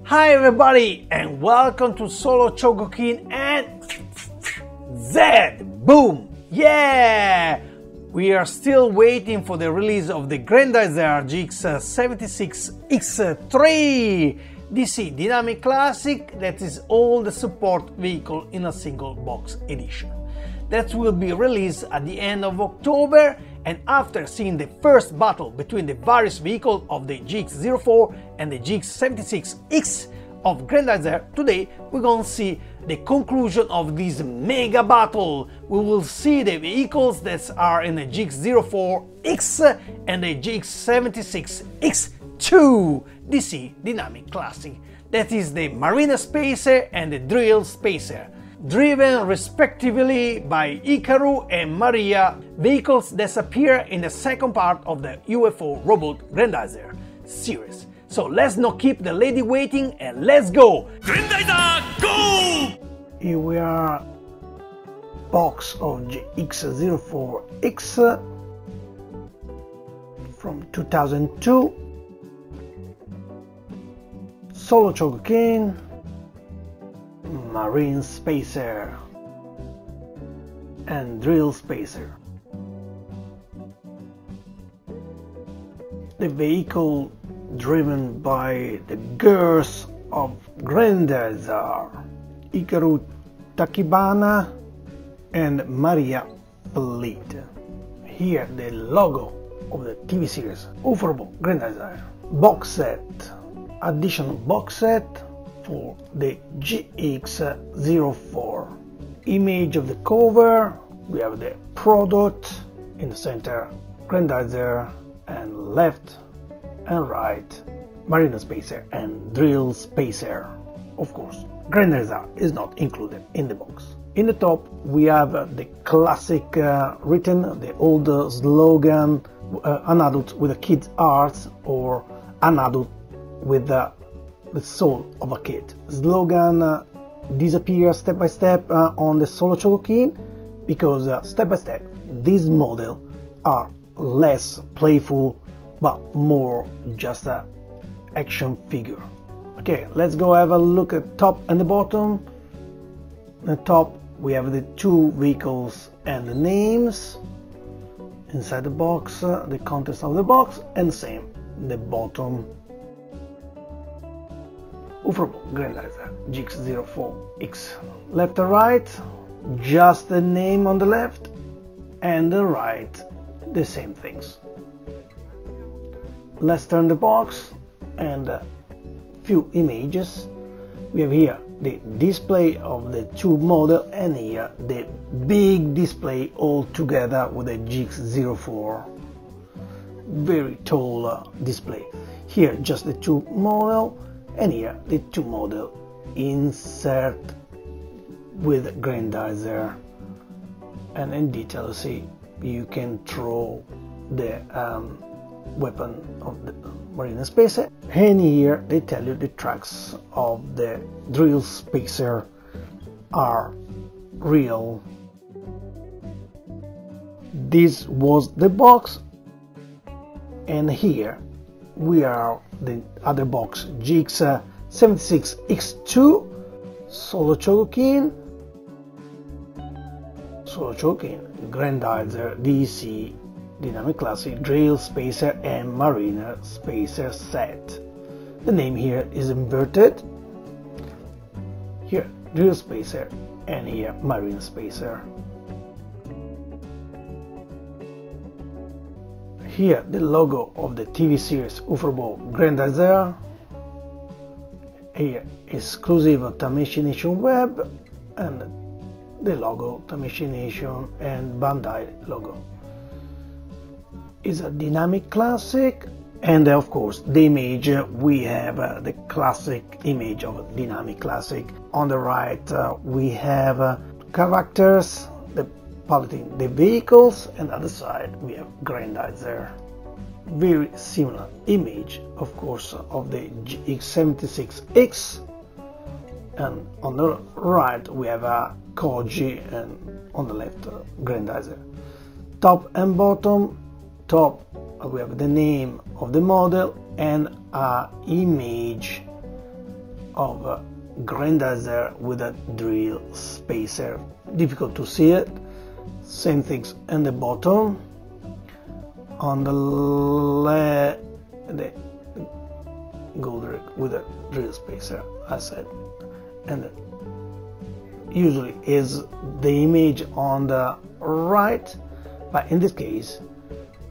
Hi everybody and welcome to Solo Chogokin and Z! Boom! Yeah! We are still waiting for the release of the Grendizer GX76x2 DC Dynamic Classic, that is all the support vehicle in a single box edition. That will be released at the end of October, and after seeing the first battle between the various vehicles of the GX04 and the GX76X of Grendizer, today we're gonna see the conclusion of this mega battle. We will see the vehicles that are in the GX04X and the GX76X2 DC Dynamic Classic. That is the Marina Spacer and the Drill Spacer, driven respectively by Hikaru and Maria, vehicles that appear in the second part of the UFO Robot Grendizer series. So let's not keep the lady waiting and let's go! Grendizer, go! Here we are, box of GX04X from 2002, Solo Chogokin, Marine Spacer and Drill Spacer. The vehicle driven by the girls of Grendizer, Hikaru Takibana and Maria Fleet. Here the logo of the TV series UFO Grendizer. Box set, additional box set for the GX04. Image of the cover, we have the product in the center, Grendizer, and left and right Marina Spacer and Drill Spacer. Of course, Grendizer is not included in the box. In the top we have the classic written, the old slogan, an adult with a kid's heart, or an adult with the soul of a kid. Slogan disappears step by step on the Solo Chogokin, because step by step these models are less playful but more just a action figure. Okay, let's go have a look at top and the bottom. The top we have the two vehicles and the names. Inside the box, the contents of the box, and same the bottom. UFO Grendizer GX04X. Left and right, just the name on the left, and the right, the same things. Let's turn the box and a few images. We have here the display of the two models, and here the big display all together with the GX04. Very tall display. Here just the two models, and here the two model insert with Grendizer, and in detail see you can throw the weapon of the Marina Spacer, and here they tell you the tracks of the Drill Spacer are real. This was the box, and here we are the other box, GX76X2 Solo Chogokin, Grendizer DC Dynamic Classic, Drill Spacer and Marina Spacer set. The name here is inverted. Here Drill Spacer and here Marina Spacer. Here the logo of the TV series UFO Grendizer. Here exclusive Tamashii Nation Web, and the logo Tamashii Nation and Bandai logo. Is a dynamic classic, and of course the image we have the classic image of a dynamic classic. On the right we have characters piloting the vehicles, and on the other side we have Grendizer. Very similar image, of course, of the GX76X, and on the right we have a Koji, and on the left Grendizer. Top and bottom. Top we have the name of the model and an image of Grendizer with a drill spacer. Difficult to see it. Same things in the bottom. On the left, go direct with a drill spacer, I said, and usually is the image on the right, but in this case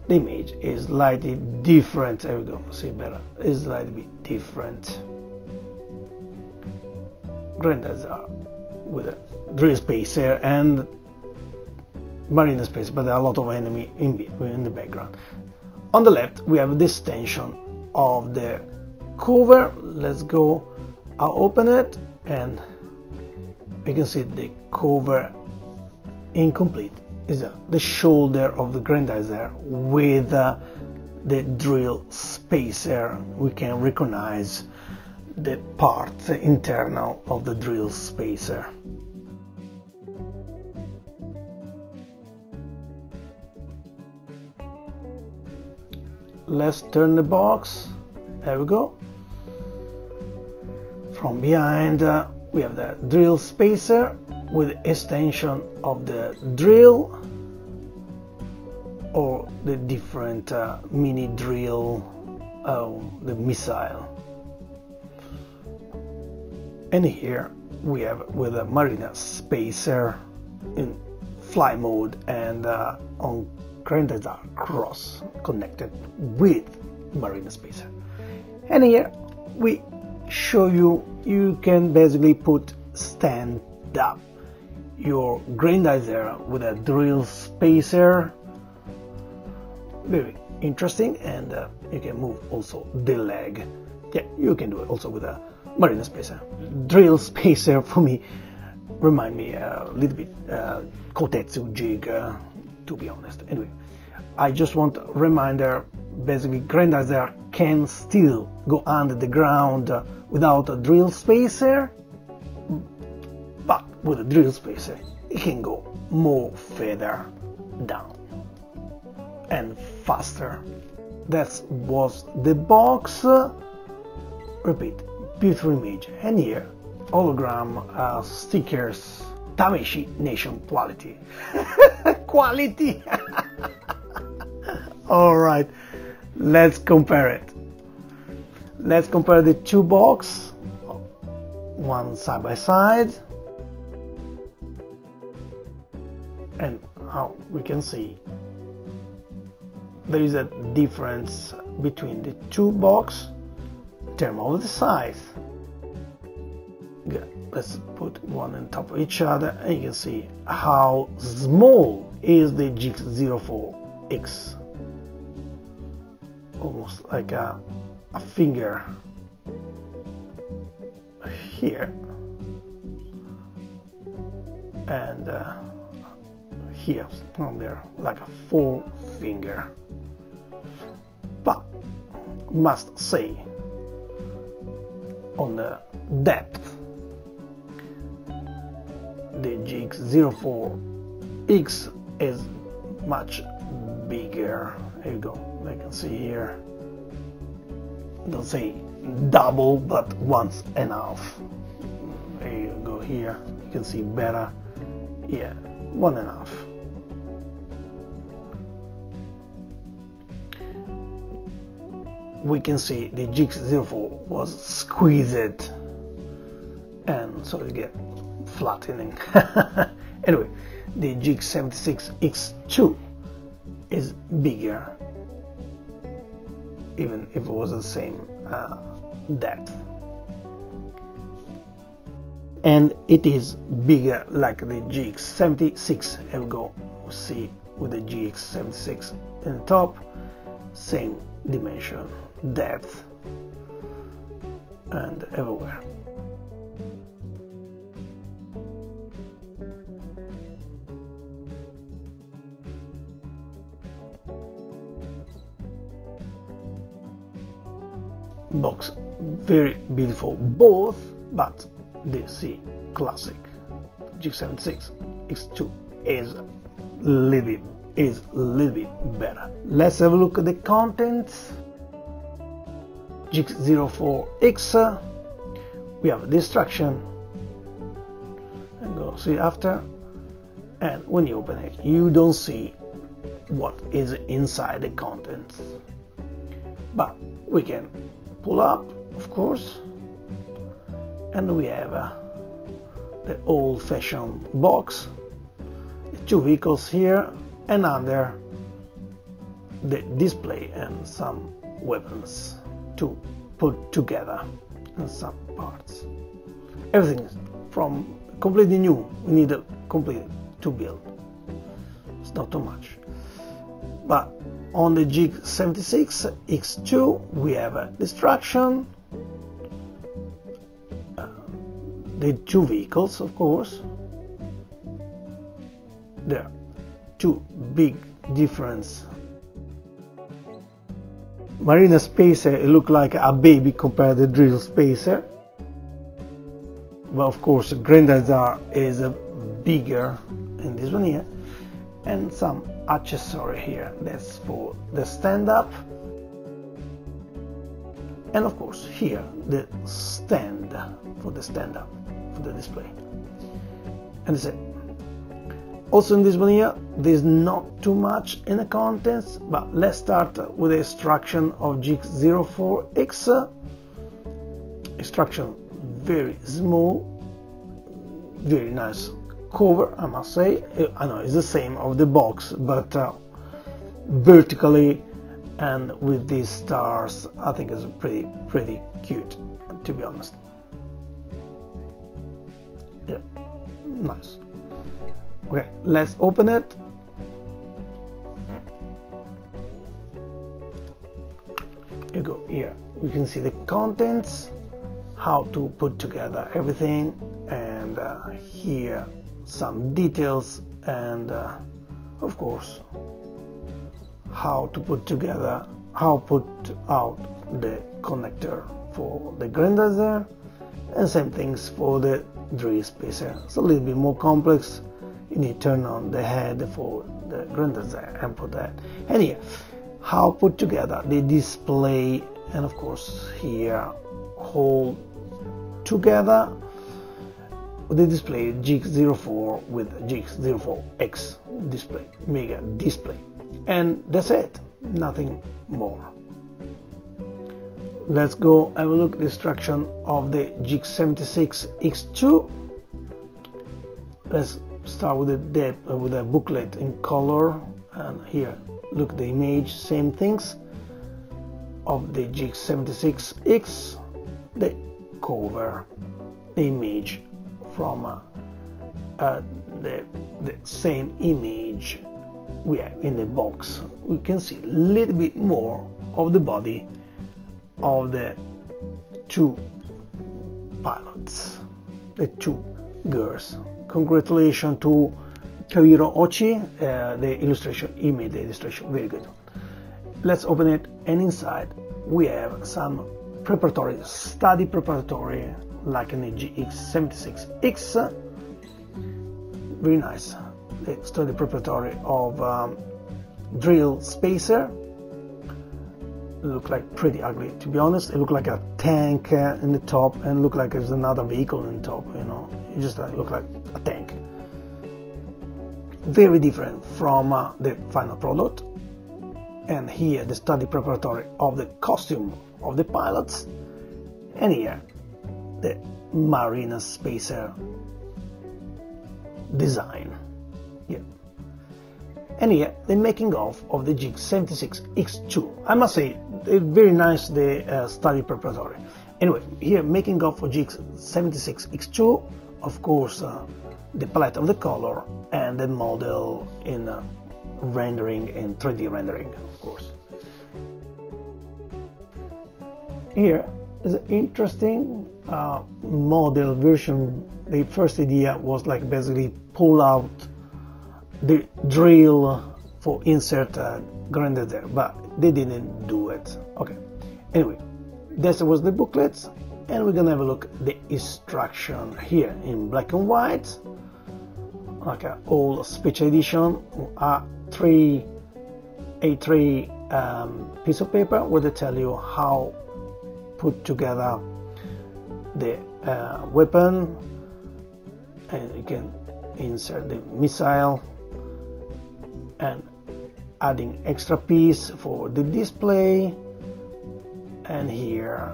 the image is slightly different. There we go, see better, is slightly different. Grendizer with a drill spacer and marine spacer, but there are a lot of enemy in the background. On the left we have the extension of the cover. Let's go, I'll open it and you can see the cover incomplete. Is the shoulder of the Grendizer with the drill spacer. We can recognize the part internal of the drill spacer. Let's turn the box. There we go. From behind we have the drill spacer with extension of the drill or the different mini drill, the missile. And here we have with a Marina spacer in fly mode and on Grendizer cross connected with Marina spacer. And here we show you can basically put stand up your Grendizer with a drill spacer. Very interesting, and you can move also the leg. Yeah, you can do it also with a Marina spacer. Drill spacer for me remind me a little bit Kotetsu jig, to be honest. Anyway, I just want a reminder, basically Grendizer can still go under the ground without a drill spacer, but with a drill spacer it can go more further down and faster. That was the box. Repeat, beautiful image, and here hologram stickers, Tameshi Nation quality. Quality. All right, let's compare it. Let's compare the two boxes, one side by side, and how we can see there is a difference between the two boxes in terms of the size. Good. Let's put one on top of each other and you can see how small is the GX04X. Almost like a finger here and here on there, like a forefinger. But must say, on the depth, the GX04X is much bigger. Here you go, I can see here, don't say double, but once and a half. There you go, here you can see better. Yeah, 1.5. We can see the GX04 was squeezed and so you get flattening. Anyway, the GX76x2 is bigger, even if it was the same depth, and it is bigger like the GX76. Here we go, we see with the GX76 in the top, same dimension, depth, and everywhere. Box very beautiful both, but the C classic GX76x2 is a little bit better. Let's have a look at the contents. GX04X we have the instruction, and go see after, and when you open it you don't see what is inside the contents, but we can pull up, of course, and we have the old-fashioned box, the two vehicles here, and under the display and some weapons to put together and some parts. Everything is from completely new. We need a complete to build. It's not too much. But on the GX76x2 we have a destruction, the two vehicles, of course. There are two big difference. Marina Spacer, it looked like a baby compared to the Drill Spacer. But of course Grendizer is bigger in this one here, and some accessory here, that's for the stand-up, and of course here the stand for the stand-up for the display, and that's it. Also in this one here there's not too much in the contents, but let's start with the instruction of GX04x. Instruction very small, very nice cover, I must say. I know it's the same of the box, but vertically and with these stars, I think it's pretty cute, to be honest. Yeah, nice. Okay, let's open it. You go here, you can see the contents, how to put together everything, and here some details, and of course how to put together, how put out the connector for the Grendizer, and same things for the Drill Spacer. It's a little bit more complex. You need to turn on the head for the Grendizer and put that, and here how put together the display, and of course here hold together the display GX04 with GX04x display, mega display, and that's it, nothing more. Let's go have a look at the instruction of the GX76x2. Let's start with the booklet in color, and here look the image, same things of the GX76x, the cover, the image from the same image we have in the box. We can see a little bit more of the body of the two pilots, the two girls. Congratulations to Kairo Ochi, the illustration, he made the illustration very good. Let's open it, and inside we have some preparatory, study preparatory, like in the GX76x. Very nice, the study preparatory of Drill Spacer. Look like pretty ugly, to be honest. It looked like a tank in the top, and look like there's another vehicle in the top, you know. It just look like a tank. Very different from the final product. And here the study preparatory of the costume of the pilots, and here the Marina Spacer design. Yeah. And here the making of the GX76x2. I must say, very nice, the study preparatory. Anyway, here making of for GX76x2, of course, the palette of the color and the model in rendering, in 3D rendering, of course. Here is an interesting model version. The first idea was like basically pull out the drill for insert Grendizer, but they didn't do it. Okay, anyway, this was the booklet, and we're gonna have a look at the instruction here in black and white, like an old special edition, A3 piece of paper where they tell you how put together the weapon, and you can insert the missile, and adding extra piece for the display. And here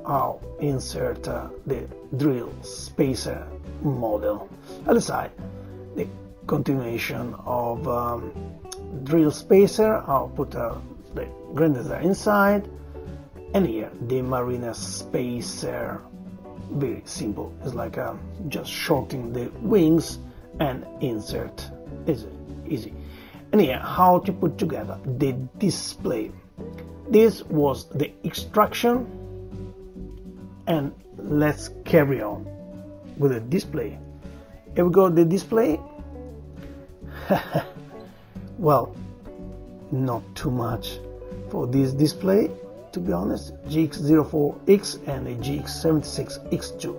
I'll insert the drill spacer model. At the side, the continuation of drill spacer. I'll put the Grendizer inside, and here the mariner spacer. Very simple. It's like just shortening the wings and insert. Is easy. And here, how to put together the display. This was the extraction, and let's carry on with the display. Here we go, the display. Well, not too much for this display, to be honest. GX04X and the GX76x2.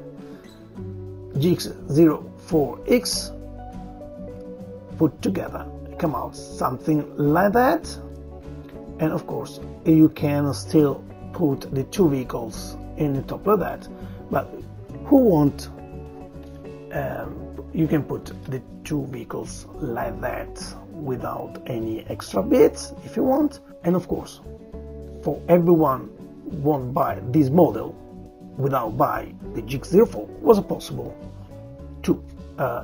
GX04X put together come out something like that, and of course you can still put the two vehicles in the top of that, but who want you can put the two vehicles like that without any extra bits if you want. And of course, for everyone who won't buy this model without buy the GX04, was it possible to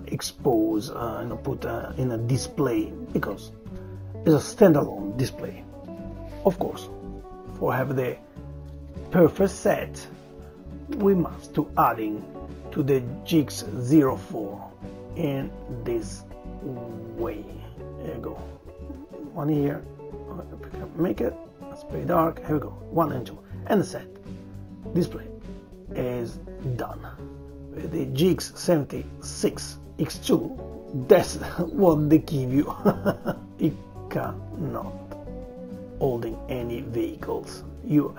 expose and put in a display, because it's a standalone display. Of course, for have the perfect set, we must to adding to the GX04 in this way. There you go, one here, make it, it's pretty dark, here we go, 1 and 2, and the set display is done. The GX76x2, that's what they give you. You cannot holding any vehicles. You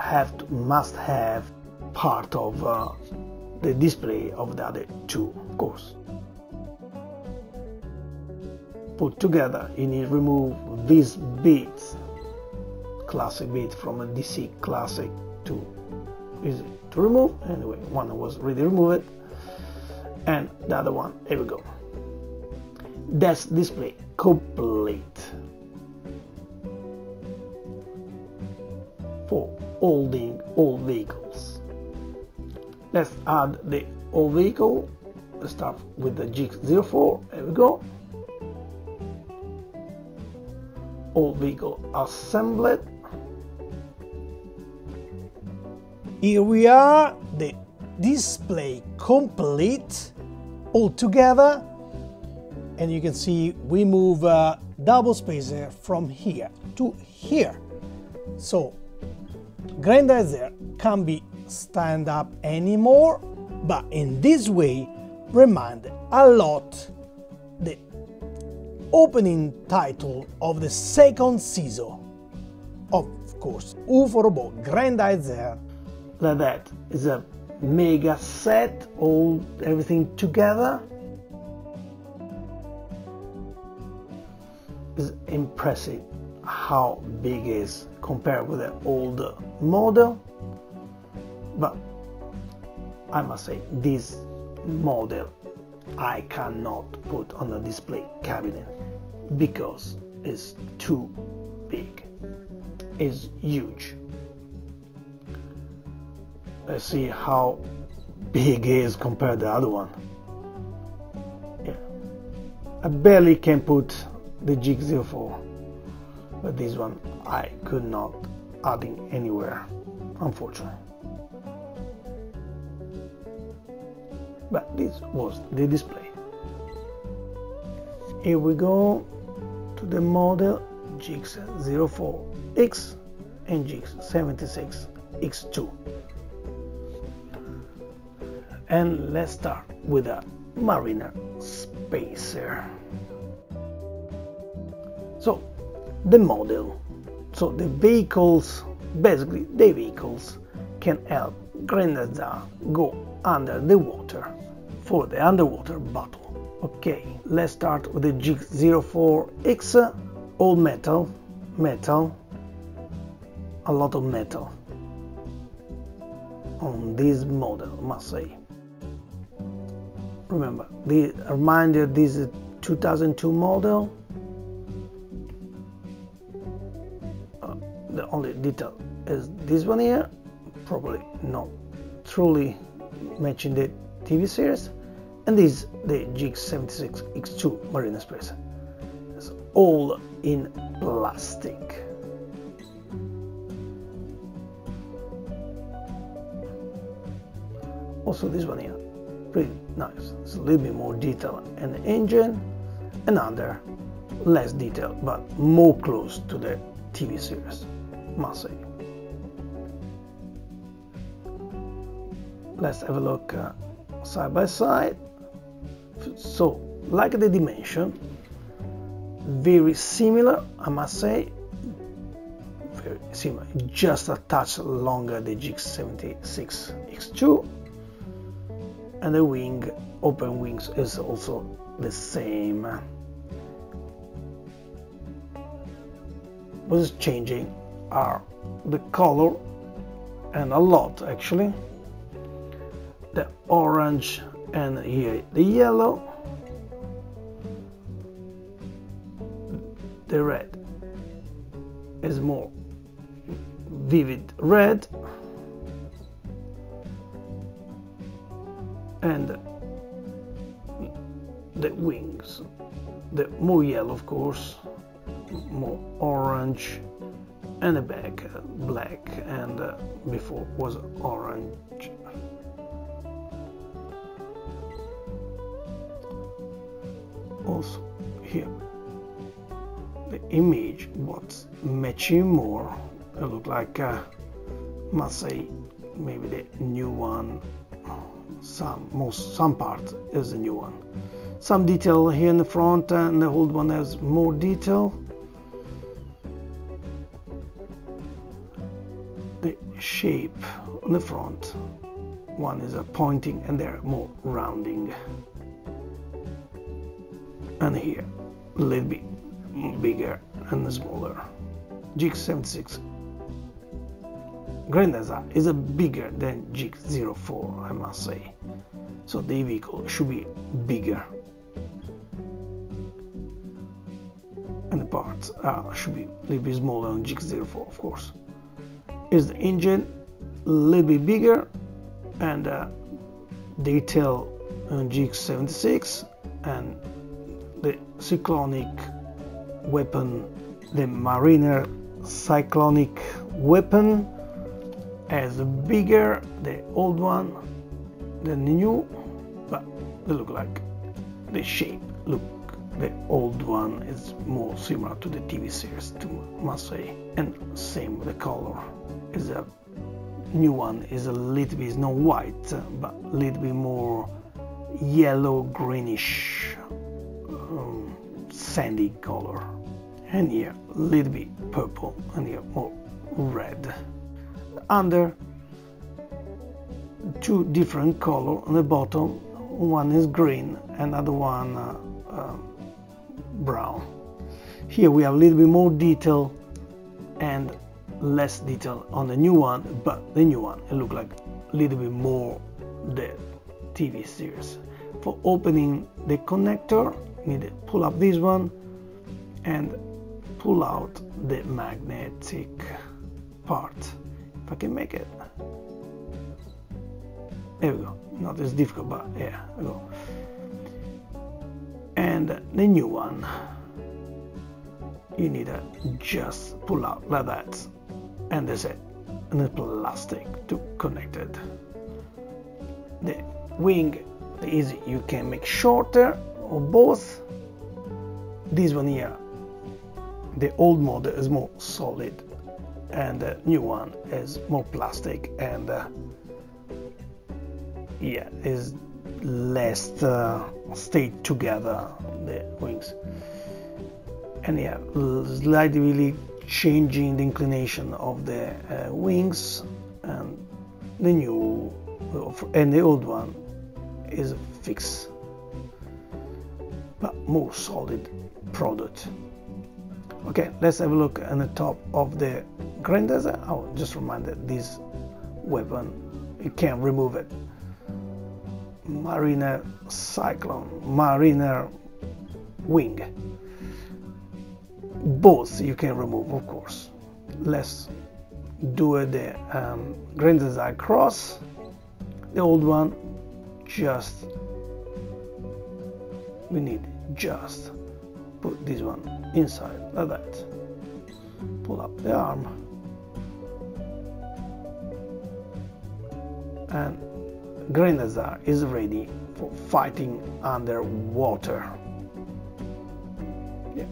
must have part of the display of the other two, of course. Put together, you need to remove these bits, classic bit from a DC Classic 2. Easy to remove. Anyway, one was already removed, and the other one, here we go. That's display complete for holding all vehicles. Let's add the old vehicle. Let's start with the GX04. Here we go. Old vehicle assembled. Here we are, the display complete all together, and you can see we move double spacer from here to here, so Grendizer can't be stand up anymore, but in this way remind a lot the opening title of the second season, of course, UFO Robot Grendizer. Like that is a mega set, all everything together. It's impressive how big it is compared with the older model, but I must say this model I cannot put on a display cabinet because it's too big. It's huge. Let's see how big it is compared to the other one. Yeah, I barely can put the GX04, but this one I could not add in anywhere, unfortunately. But this was the display. Here we go to the model GX04X and GX76X2. And let's start with a Mariner spacer. So the model, so the vehicles, basically the vehicles can help Grendizer go under the water for the underwater battle. Okay, let's start with the GX04X, all metal, a lot of metal on this model, must say. Remember, the reminder, this is 2002 model. The only detail is this one here, probably not truly matching the TV series, and this is the GX76x2 Marine Express. It's all in plastic. Also this one here, pretty nice. It's a little bit more detail in the engine, and under less detail, but more close to the TV series, must say. Let's have a look side by side. So, like the dimension, very similar, I must say, very similar, just a touch longer the GX76x2, and the wing, open wings, is also the same. What is changing are the color, and a lot actually. The orange and here the yellow, the red is more vivid red, and the wings, the more yellow of course, more orange, and the back black, and before was orange. Also here the image, what's matching more, it look like must say maybe the new one, some part is the new one, some detail here in the front, and the old one has more detail. The shape on the front one is a pointing, and they're more rounding. And here a little bit bigger and smaller. GX76 Grendizer is a bigger than GX04, I must say, so the vehicle should be bigger, and the parts should be a little bit smaller on GX04, of course. Is the engine a little bit bigger, and detail on GX76, and the cyclonic weapon, the Mariner cyclonic weapon, as bigger the old one than the new, but they look like the shape. Look, the old one is more similar to the TV series, must say, and same with the color. Is a new one is a little bit not white, but a little bit more yellow greenish. Sandy color, and here a little bit purple, and here more red. Under, two different color on the bottom, one is green, another one brown. Here we have a little bit more detail and less detail on the new one, but the new one it look like a little bit more the TV series. For opening the connector, need to pull up this one and pull out the magnetic part. If I can make it, there we go. Not as difficult, but yeah, we go. And the new one, you need to just pull out like that, and that's it. And the plastic to connect it. The wing, easy, you can make shorter or both. This one here, the old model is more solid, and the new one is more plastic, and yeah, is less stayed together, the wings. And yeah, slightly changing the inclination of the wings, and the new and the old one is fixed, but more solid product. Okay, let's have a look at the top of the Grendizer. Oh, just reminded this weapon you can't remove it. Mariner Cyclone, Mariner Wing, both you can remove, of course. Let's do the Grendizer Cross, the old one. Just we need just put this one inside like that, pull up the arm, and Grendizer is ready for fighting underwater. Yeah.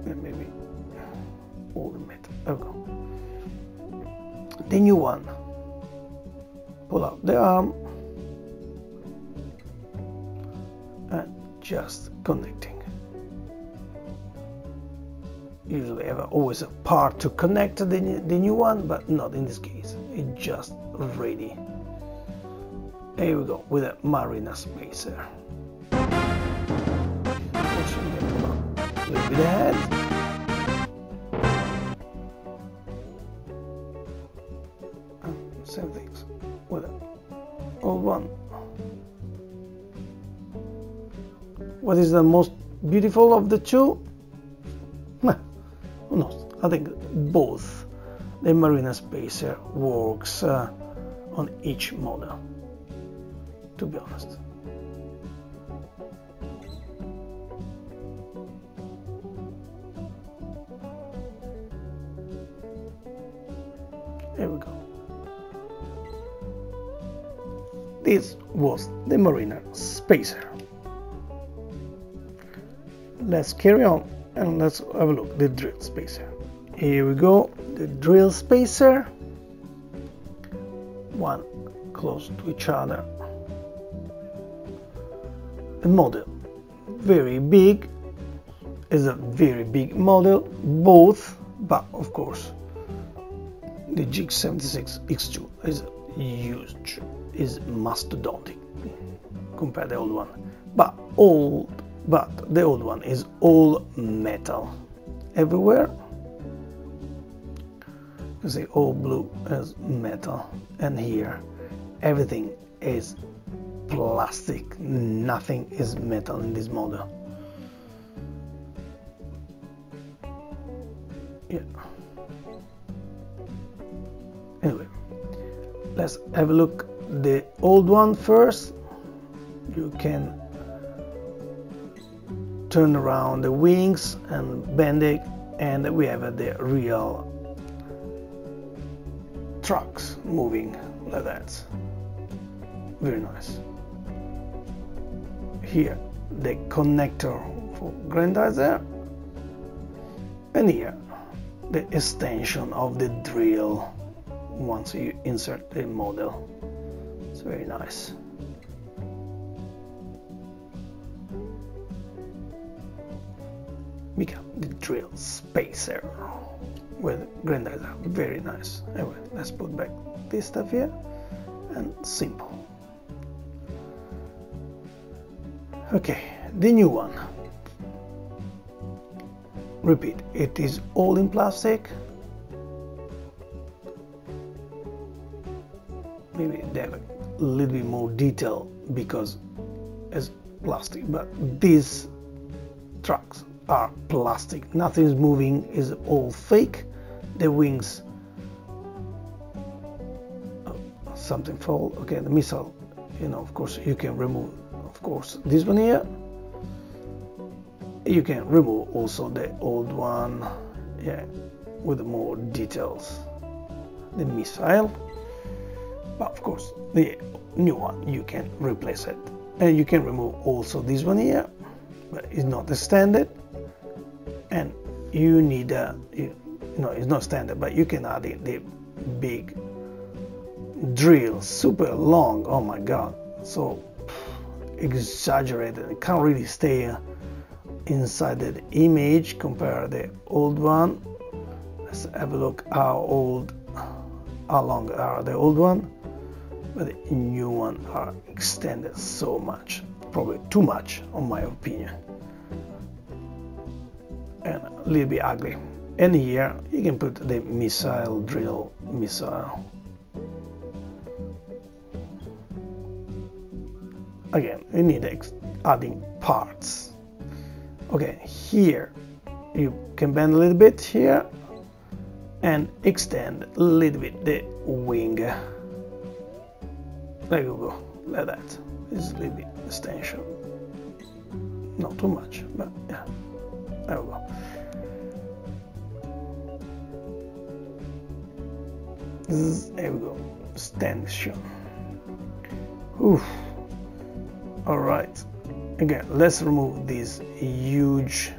And maybe all the metal. There we go. The new one. Pull out the arm and just connecting. Usually I have always a part to connect to the new one, but not in this case. It's just ready. Here we go with a Mariner Spacer. A little bit ahead. And same things with the old one. What is the most beautiful of the two? Who knows? I think both. The Mariner Spacer works on each model, to be honest. Here we go. This was the Mariner Spacer. Let's carry on and let's have a look at the Drill Spacer. Here we go, the Drill Spacer. One close to each other. The model, very big, is a very big model, both, but of course the GX76x2 is huge, is mastodontic compared to the old one, but the old one is all metal everywhere. You see, all blue is metal, and here everything is plastic. Nothing is metal in this model. Yeah. Anyway, let's have a look at the old one first. You can turn around the wings and bend it, and we have the real trucks moving like that. Very nice. Here the connector for Grendizer, and here the extension of the drill once you insert the model. It's very nice. Become the Drill Spacer with Grendizer. Very nice. Anyway, let's put back this stuff here, and simple. Okay, the new one. Repeat, it is all in plastic. Maybe they have a little bit more detail because it's plastic, but these trucks are plastic. Nothing is moving, is all fake. The wings, something fall. Okay, the missile, you know, of course you can remove, of course, this one here. You can remove also the old one, yeah, with more details, the missile. But of course the new one you can replace it, and you can remove also this one here, but it's not standard, and you need a, no, it's not standard, but you can add in the big drill, super long. Oh my god, so exaggerated. It can't really stay inside the image compared to the old one. Let's have a look how long are the old one, but the new one are extended so much, probably too much on my opinion, and a little bit ugly. And here you can put the missile drill missile. Again, you need adding parts. Okay, here you can bend a little bit here and extend a little bit the wing. There you go, like that. It's a little bit extension. Not too much, but yeah, there we go. There we go, extension. Oof. All right, again, let's remove these huge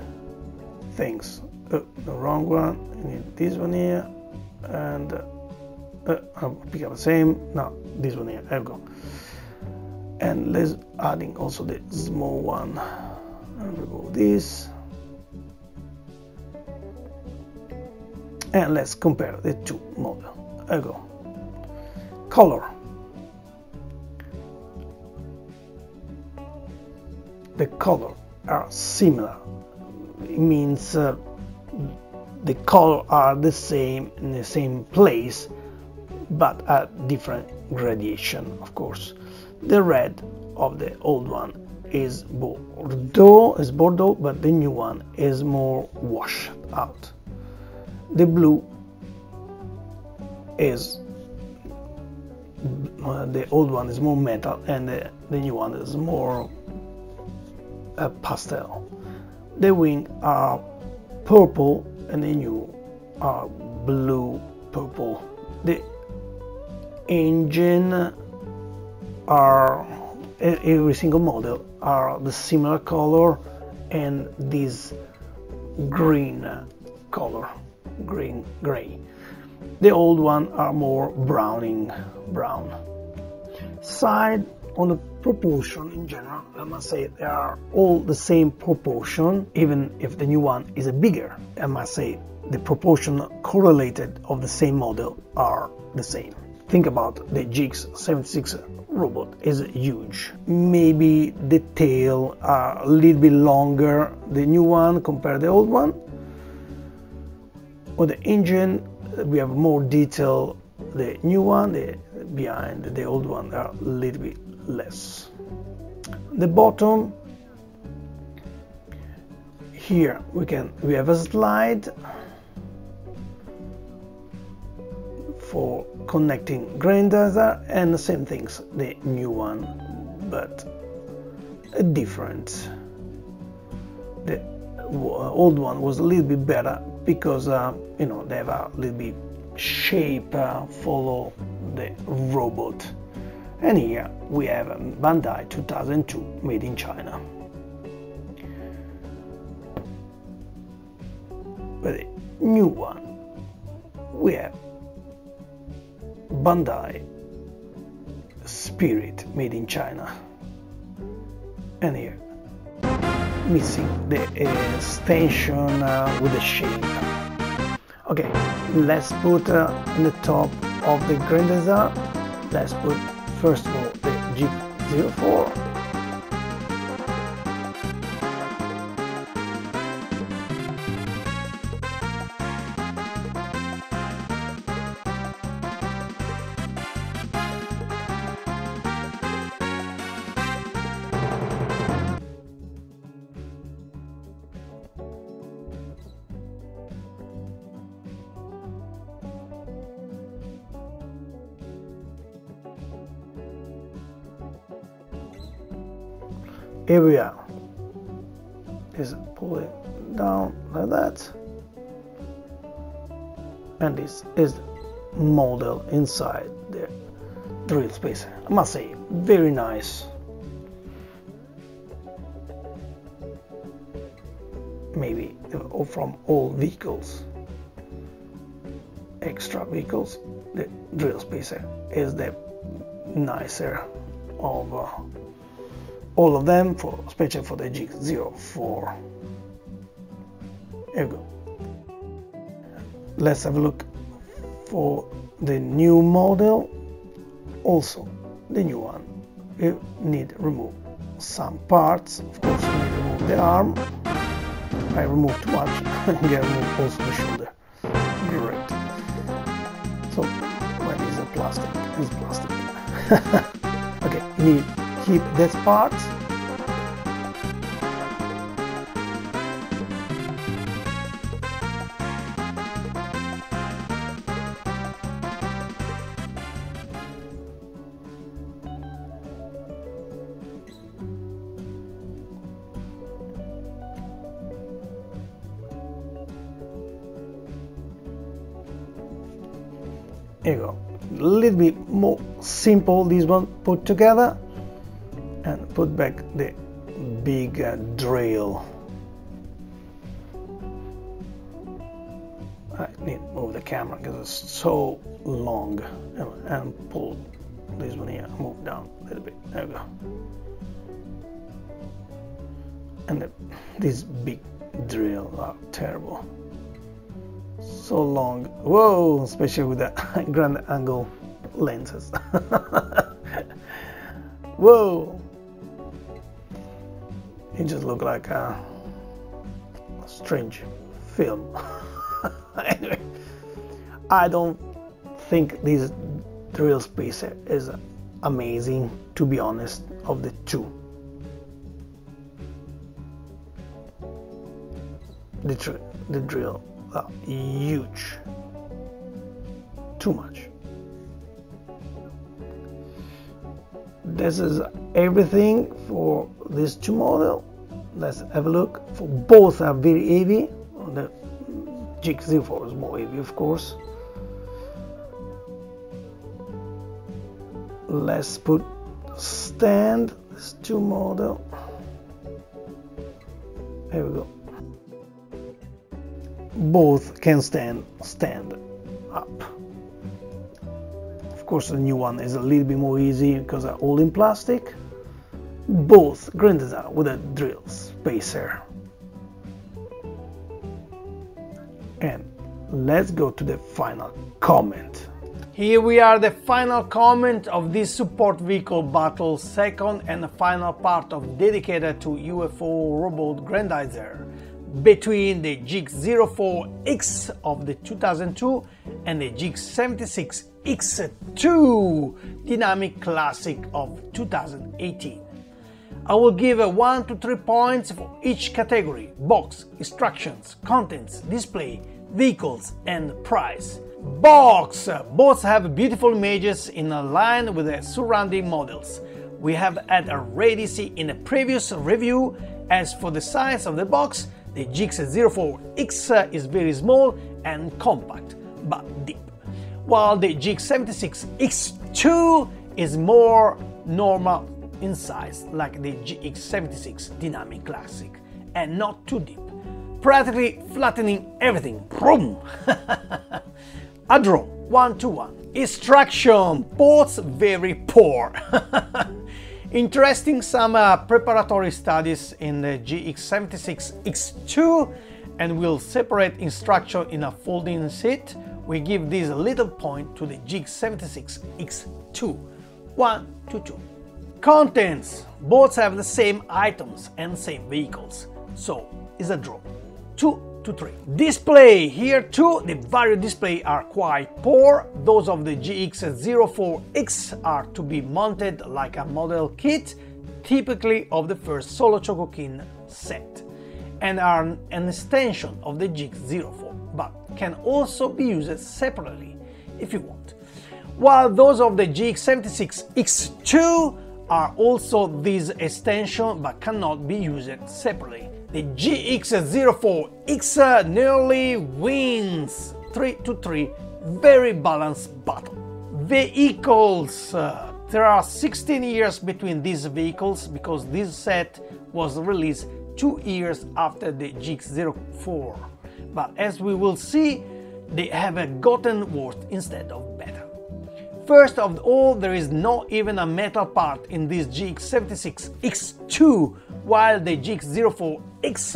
things. The wrong one. You need this one here, and I'll pick up the same. No, this one here. There we go. And let's adding also the small one. And remove this. And let's compare the two models. There we go. Color. The color are similar. It means the color are the same in the same place, but at different gradation, of course. The red of the old one is Bordeaux, but the new one is more washed out. The blue is the old one is more metal, and the new one is more pastel. The wings are purple, and the new are blue purple. The engine are every single model are the similar color, and this green color, gray. The old one are more brown. Side on the proportion in general, I must say they are all the same proportion, even if the new one is bigger. I must say the proportion correlated of the same model are the same. Think about the GX76 robot is huge. Maybe the tail are a little bit longer, the new one compared to the old one. On the engine, we have more detail. The new one, behind the old one, are a little bit less. The bottom here we have a slide for connecting Grendizer, and the same things the new one, but different. The old one was a little bit better because you know, they have a little bit shape follow the robot. And here we have a Bandai 2002 made in China. But the new one we have Bandai Spirit made in China. And here missing the extension with the shape. Okay, let's put in the top of the Grendizer, let's put first of all the GX04. Here we are. Just pull it down like that, and this is the model inside the drill spacer. I must say, very nice. Maybe from all vehicles, extra vehicles, the drill spacer is the nicer of all of them, especially for the GX04. Here we go. Let's have a look for the new model. Also, the new one, you need to remove some parts. Of course, you need to remove the arm. I removed too much. I remove also the shoulder. Great. So what is a plastic? It's plastic. Okay, you need to keep this part. Here you go. A little bit more simple, this one put together, and put back the big drill. I need to move the camera because it's so long, and pull this one here, move down a little bit. There we go. And these big drills are terrible. So long, whoa, especially with the grand angle lenses. Whoa, it just looked like a strange film. Anyway, I don't think this drill spacer is amazing, to be honest, of the two. The drill are huge, too much. This is everything for these two models. Let's have a look. For both are very heavy. The GX04 is more heavy, of course. Let's put stand. These two models. There we go. Both can stand up. Of course, the new one is a little bit more easy because they're all in plastic. Both Grendizer with a drill spacer. And let's go to the final comment. Here we are, the final comment of this support vehicle battle, second and final part of dedicated to UFO robot Grendizer, between the GX04X of the 2002 and the GX76X2 Dynamic Classic of 2018. I will give 1 to 3 points for each category: box, instructions, contents, display, vehicles and price. Box! Both have beautiful images in line with the surrounding models. We have had already seen in a previous review. As for the size of the box, the GX04X is very small and compact, but deep, while the GX76X2 is more normal in size, like the GX76 Dynamic Classic, and not too deep, practically flattening everything. Boom! A draw, 1 to 1. Instruction, both very poor. Interesting, some preparatory studies in the GX76X2, and we'll separate instruction in a folding seat. We give this little point to the GX76X2, 1 to 2. Contents, both have the same items and same vehicles, so it's a draw, 2 to 3. Display, here too the various displays are quite poor. Those of the GX04X are to be mounted like a model kit, typically of the first Solo Chogokin set, and are an extension of the GX04, but can also be used separately if you want. While those of the GX76X2 are also this extension but cannot be used separately. The GX04X nearly wins, 3 to 3, very balanced battle. Vehicles, there are 16 years between these vehicles because this set was released 2 years after the GX04, but as we will see, they have gotten worse instead of better. First of all, there is not even a metal part in this GX76X2, while the GX04X,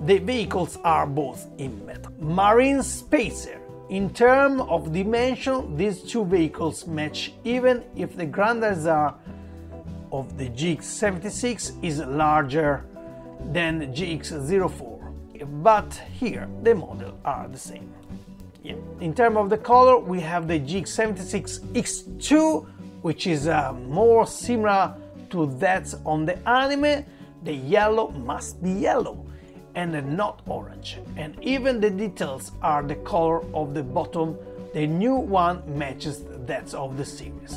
the vehicles are both in metal. Marine spacer. In terms of dimension, these two vehicles match even if the Grendizer of the GX76 is larger than GX04. plastic, but here the models are the same. Yeah. In terms of the color, we have the GX76x2, which is more similar to that on the anime. The yellow must be yellow and not orange, and even the details are the color of the bottom. The new one matches that of the series,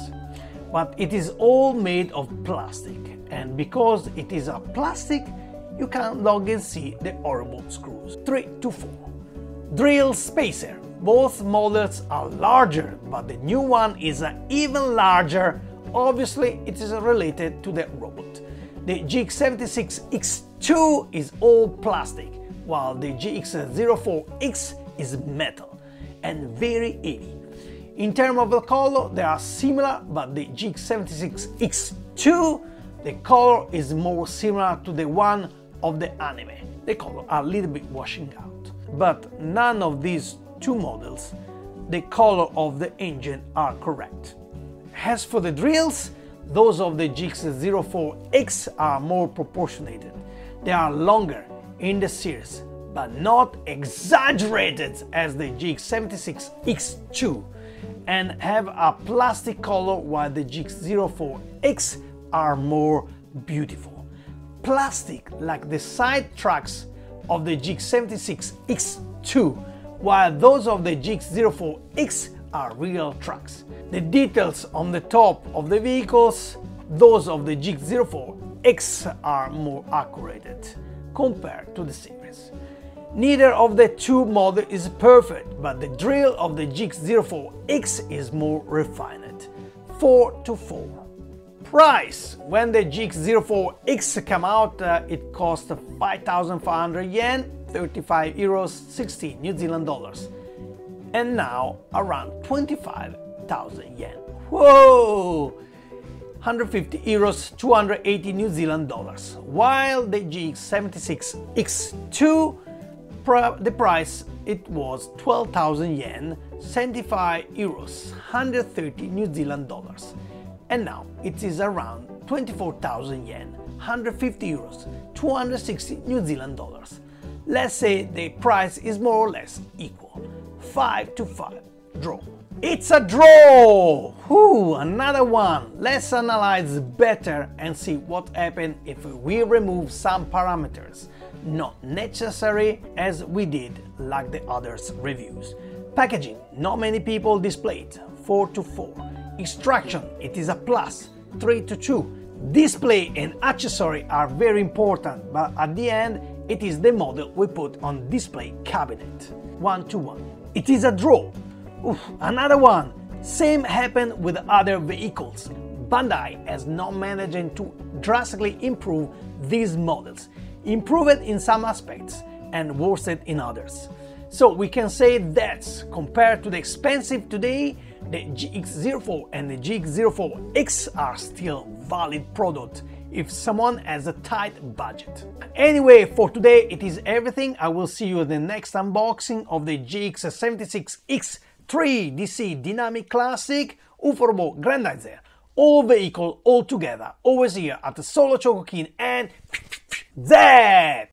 but it is all made of plastic, and because it is a plastic, you can log and see the horrible screws. 3 to 4. Drill spacer. Both models are larger, but the new one is even larger. Obviously, it is related to the robot. The GX76x2 is all plastic, while the GX04x is metal and very heavy. In terms of the color, they are similar, but the GX76x2, the color is more similar to the one of the anime. The color are a little bit washing out, but none of these two models, the color of the engine are correct. As for the drills, those of the GX04x are more proportionated. They are longer in the series, but not exaggerated as the GX76x2, and have a plastic color, while the GX04x are more beautiful. Plastic like the side tracks of the GX76x2, while those of the GX04x are real tracks. The details on the top of the vehicles, those of the GX04x are more accurate compared to the series. Neither of the two models is perfect, but the drill of the GX04x is more refined. 4 to 4. Price. When the GX04x came out, it cost 5,500 yen, 35 euros, 60 New Zealand dollars, and now around 25,000 yen. Whoa! 150 euros, 280 New Zealand dollars. While the GX76x2, the price it was 12,000 yen, 75 euros, 130 New Zealand dollars, and now it is around 24,000 yen, 150 euros, 260 New Zealand dollars. Let's say the price is more or less equal. 5 to 5. Draw. It's a draw! Whew, another one. Let's analyze better and see what happens if we remove some parameters not necessary as we did like the others reviews. Packaging, not many people displayed. 4 to 4. Extraction, it is a plus. 3 to 2. Display and accessory are very important, but at the end it is the model we put on display cabinet. 1 to 1. It is a draw. Oof, another one. Same happened with other vehicles. Bandai has not managed to drastically improve these models. Improve it in some aspects and worse it in others. So we can say that compared to the expensive today, the GX04 and the GX04X are still valid products if someone has a tight budget. Anyway, for today it is everything. I will see you in the next unboxing of the GX76x3 DC Dynamic Classic Uforobo Grendizer. All vehicle all together, always here at the Solo Chogokin, and that!